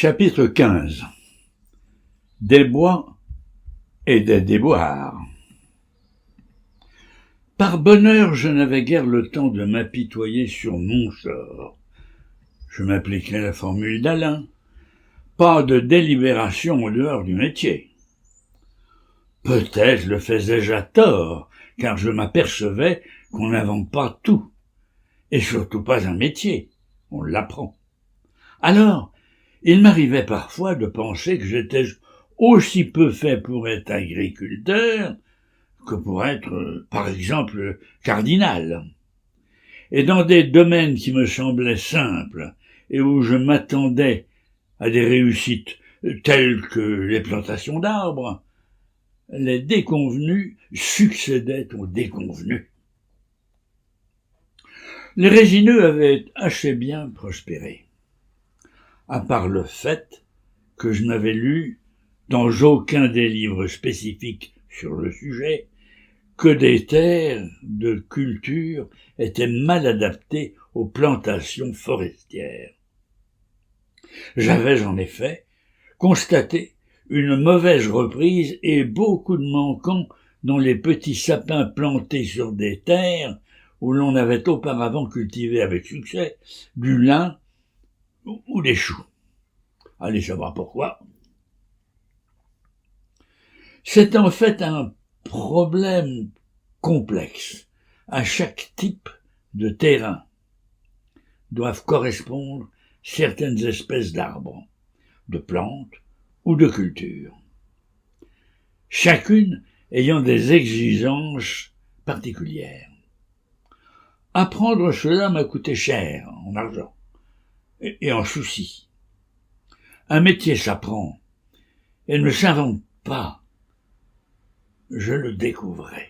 Chapitre 15. Des bois et des déboires. Par bonheur, je n'avais guère le temps de m'apitoyer sur mon sort. Je m'appliquais la formule d'Alain. Pas de délibération en dehors du métier. Peut-être le faisais-je à tort, car je m'apercevais qu'on n'invente pas tout, et surtout pas un métier, on l'apprend. Alors, il m'arrivait parfois de penser que j'étais aussi peu fait pour être agriculteur que pour être, par exemple, cardinal. Et dans des domaines qui me semblaient simples et où je m'attendais à des réussites telles que les plantations d'arbres, les déconvenus succédaient aux déconvenus. Les résineux avaient assez bien prospéré, à part le fait que je n'avais lu, dans aucun des livres spécifiques sur le sujet, que des terres de culture étaient mal adaptées aux plantations forestières. J'avais en effet constaté une mauvaise reprise et beaucoup de manquants dans les petits sapins plantés sur des terres où l'on avait auparavant cultivé avec succès du lin ou des choux. Allez savoir pourquoi. C'est en fait un problème complexe. À chaque type de terrain doivent correspondre certaines espèces d'arbres, de plantes ou de cultures, chacune ayant des exigences particulières. Apprendre cela m'a coûté cher en argent et en soucis. Un métier s'apprend et ne s'invente pas. Je le découvrais.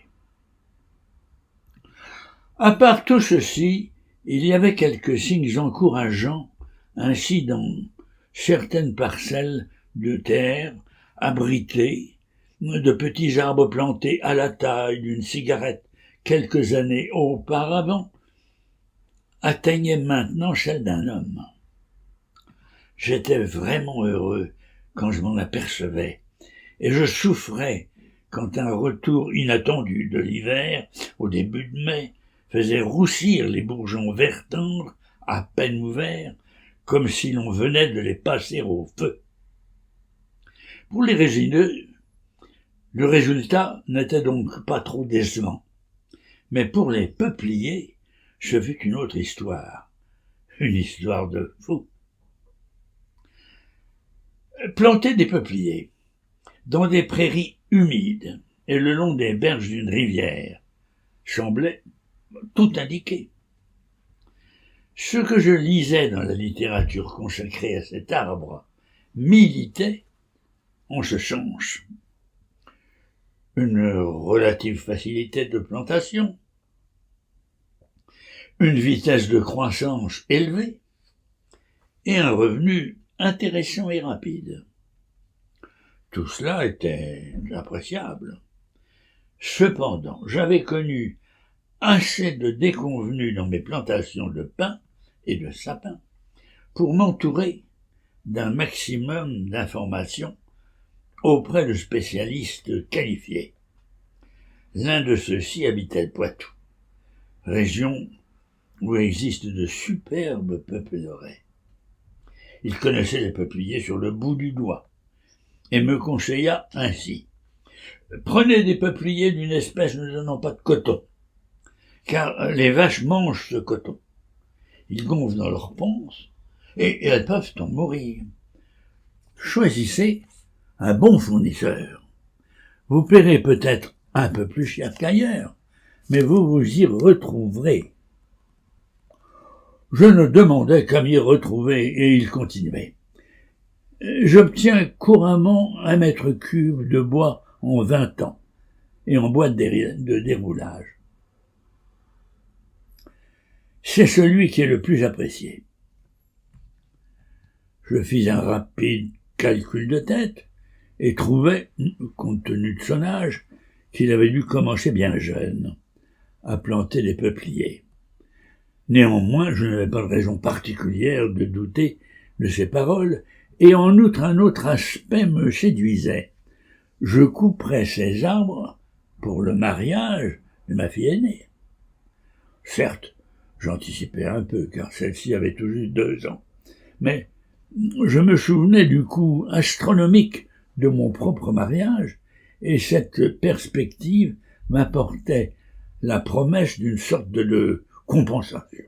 À part tout ceci, il y avait quelques signes encourageants ainsi dans certaines parcelles de terre abritées de petits arbres plantés à la taille d'une cigarette quelques années auparavant atteignaient maintenant celle d'un homme. J'étais vraiment heureux quand je m'en apercevais, et je souffrais quand un retour inattendu de l'hiver, au début de mai, faisait roussir les bourgeons vert tendre, à peine ouverts, comme si l'on venait de les passer au feu. Pour les résineux, le résultat n'était donc pas trop décevant. Mais pour les peupliers, ce fut une autre histoire. Une histoire de fou. Planter des peupliers dans des prairies humides et le long des berges d'une rivière semblait tout indiquer. Ce que je lisais dans la littérature consacrée à cet arbre militait en ce sens. Une relative facilité de plantation, une vitesse de croissance élevée et un revenu intéressant et rapide. Tout cela était appréciable. Cependant, j'avais connu assez de déconvenus dans mes plantations de pins et de sapins pour m'entourer d'un maximum d'informations auprès de spécialistes qualifiés. L'un de ceux-ci habitait le Poitou, région où existent de superbes peupleraies. Il connaissait les peupliers sur le bout du doigt et me conseilla ainsi. Prenez des peupliers d'une espèce ne donnant pas de coton, car les vaches mangent ce coton. Ils gonflent dans leurs ponces et elles peuvent en mourir. Choisissez un bon fournisseur. Vous paierez peut-être un peu plus cher qu'ailleurs, mais vous vous y retrouverez. Je ne demandais qu'à m'y retrouver, et il continuait. J'obtiens couramment 1 mètre cube de bois en 20 ans, et en boîte de déroulage. C'est celui qui est le plus apprécié. Je fis un rapide calcul de tête, et trouvai, compte tenu de son âge, qu'il avait dû commencer bien jeune à planter des peupliers. Néanmoins, je n'avais pas de raison particulière de douter de ses paroles, Et en outre, un autre aspect me séduisait. Je couperais ces arbres pour le mariage de ma fille aînée. Certes, j'anticipais un peu, car celle-ci avait tout juste 2 ans. Mais je me souvenais du coût astronomique de mon propre mariage, et cette perspective m'apportait la promesse d'une sorte de compensation.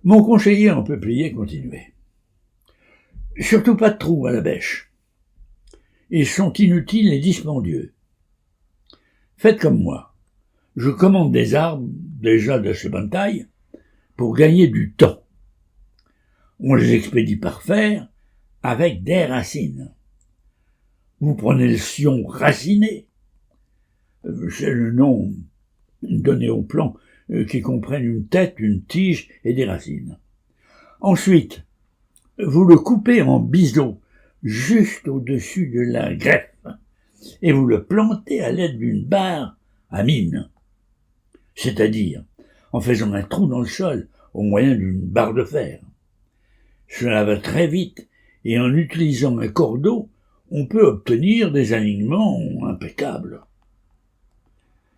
Mon conseiller en peuplier continuait. Surtout pas de trous à la bêche. Ils sont inutiles et dispendieux. Faites comme moi. Je commande des arbres, déjà de ce bonne taille, pour gagner du temps. On les expédie par fer avec des racines. Vous prenez le sion raciné. C'est le nom donné au plan qui comprennent une tête, une tige et des racines. Ensuite, vous le coupez en biseaux juste au-dessus de la greffe et vous le plantez à l'aide d'une barre à mine, c'est-à-dire en faisant un trou dans le sol au moyen d'une barre de fer. Cela va très vite et en utilisant un cordeau, on peut obtenir des alignements impeccables.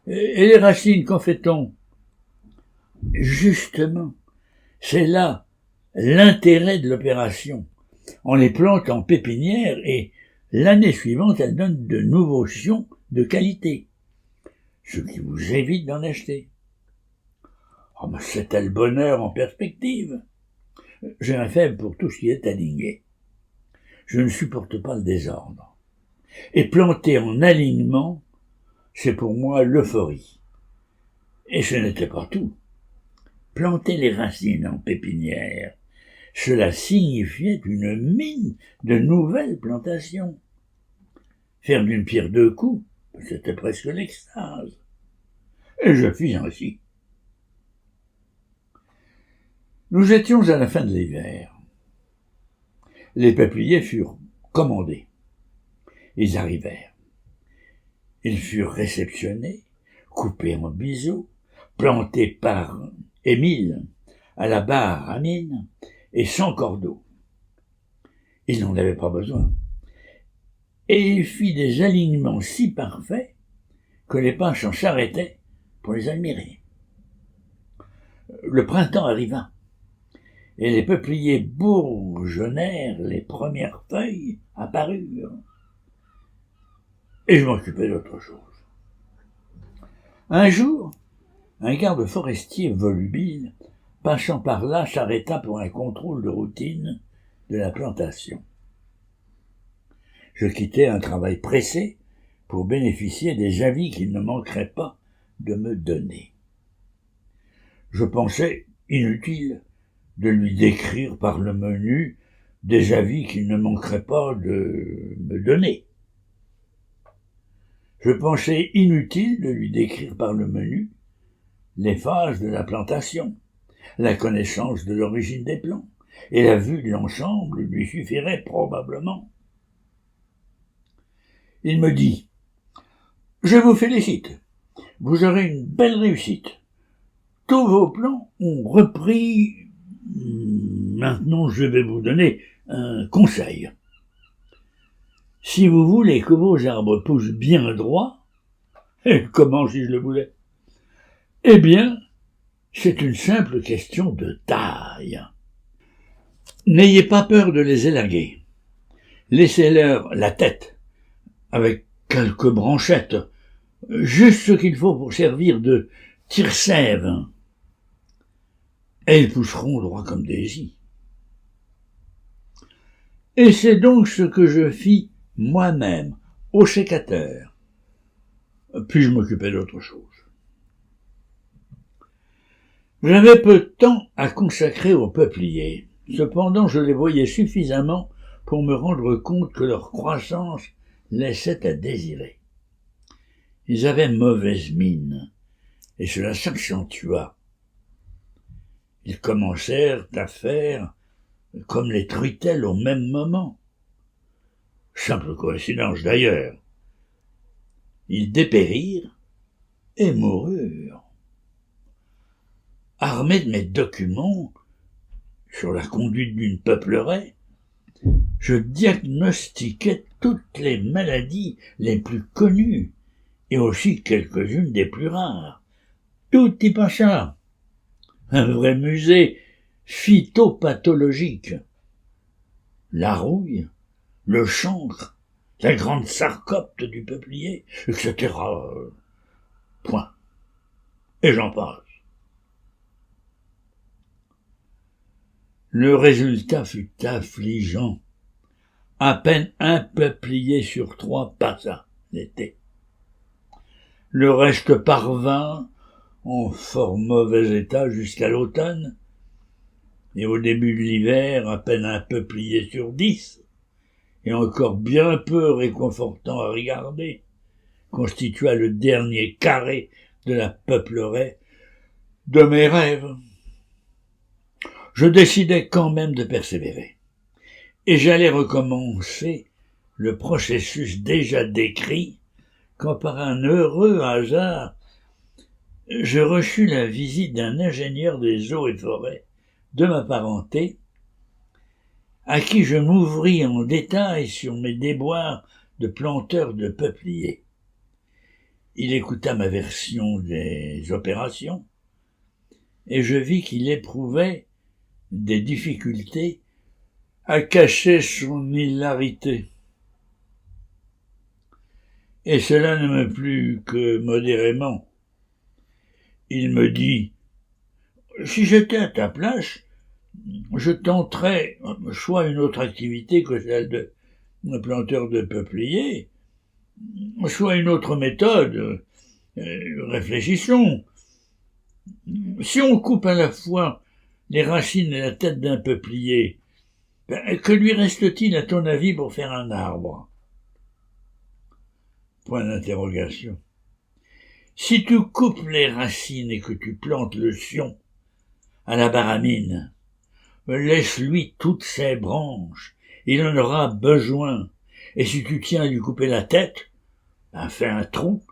Et les racines, qu'en fait-on? Justement, c'est là l'intérêt de l'opération. On les plante en pépinière et l'année suivante, elles donnent de nouveaux sions de qualité, ce qui vous évite d'en acheter. Oh, mais c'était le bonheur en perspective. J'ai un faible pour tout ce qui est aligné. Je ne supporte pas le désordre. Et planter en alignement, c'est pour moi l'euphorie. Et ce n'était pas tout. Planter les racines en pépinière, cela signifiait une mine de nouvelles plantations. Faire d'une pierre 2 coups, c'était presque l'extase. Et je fis ainsi. Nous étions à la fin de l'hiver. Les peupliers furent commandés. Ils arrivèrent. Ils furent réceptionnés, coupés en biseaux, plantés par Émile à la barre à mine et sans cordeau. Il n'en avait pas besoin. Et il fit des alignements si parfaits que les passants s'arrêtaient pour les admirer. Le printemps arriva, et les peupliers bourgeonnèrent, les premières feuilles apparurent. Et je m'occupais d'autre chose. Un jour, un garde forestier volubile, passant par là, s'arrêta pour un contrôle de routine de la plantation. Je quittai un travail pressé pour bénéficier des avis qu'il ne manquerait pas de me donner. Je pensais inutile de lui décrire par le menu des avis qu'il ne manquerait pas de me donner. Je pensais inutile de lui décrire par le menu les phases de la plantation, la connaissance de l'origine des plants, et la vue de l'ensemble lui suffirait probablement. Il me dit « Je vous félicite, vous aurez une belle réussite. Tous vos plans ont repris. Maintenant, je vais vous donner un conseil. Si vous voulez que vos arbres poussent bien droit, et comment si je le voulais? Eh bien, c'est une simple question de taille. N'ayez pas peur de les élaguer. Laissez-leur la tête, avec quelques branchettes, juste ce qu'il faut pour servir de tire-sève. Et ils pousseront droit comme des i. Et c'est donc ce que je fis moi-même, au sécateur. Puis je m'occupais d'autre chose. J'avais peu de temps à consacrer aux peupliers. Cependant, je les voyais suffisamment pour me rendre compte que leur croissance laissait à désirer. Ils avaient mauvaise mine, et cela s'accentua. Ils commencèrent à faire comme les truitelles au même moment. Simple coïncidence d'ailleurs. Ils dépérirent et moururent. Armé de mes documents, sur la conduite d'une peupleraie, je diagnostiquais toutes les maladies les plus connues et aussi quelques-unes des plus rares. Tout y passa. Un vrai musée phytopathologique. La rouille, le chancre, la grande sarcopte du peuplier, etc. Point. Et j'en passe. Le résultat fut affligeant. À peine un peuplier sur 3 passa l'été. Le reste parvint en fort mauvais état jusqu'à l'automne, et au début de l'hiver, à peine un peuplier sur 10, et encore bien peu réconfortant à regarder, constitua le dernier carré de la peupleraie de mes rêves. Je décidai quand même de persévérer, et j'allais recommencer le processus déjà décrit, quand par un heureux hasard, je reçus la visite d'un ingénieur des eaux et forêts de ma parenté, à qui je m'ouvris en détail sur mes déboires de planteur de peupliers. Il écouta ma version des opérations, et je vis qu'il éprouvait des difficultés à cacher son hilarité. Et cela ne me plut que modérément. Il me dit « Si j'étais à ta place, je tenterais soit une autre activité que celle de planteur de peupliers, soit une autre méthode. Réfléchissons. Si on coupe à la fois les racines et la tête d'un peuplier, que lui reste-t-il à ton avis pour faire un arbre ? » Point d'interrogation. Si tu coupes les racines et que tu plantes le sion à la baramine, laisse-lui toutes ses branches, il en aura besoin. Et si tu tiens à lui couper la tête, fais un trou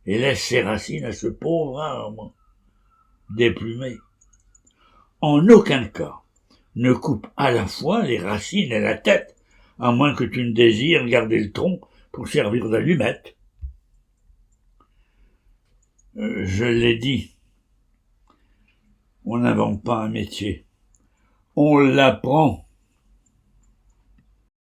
et laisse ses racines à ce pauvre arbre déplumé. En aucun cas, ne coupe à la fois les racines et la tête, à moins que tu ne désires garder le tronc pour servir d'allumette. Je l'ai dit, on n'invente pas un métier, on l'apprend.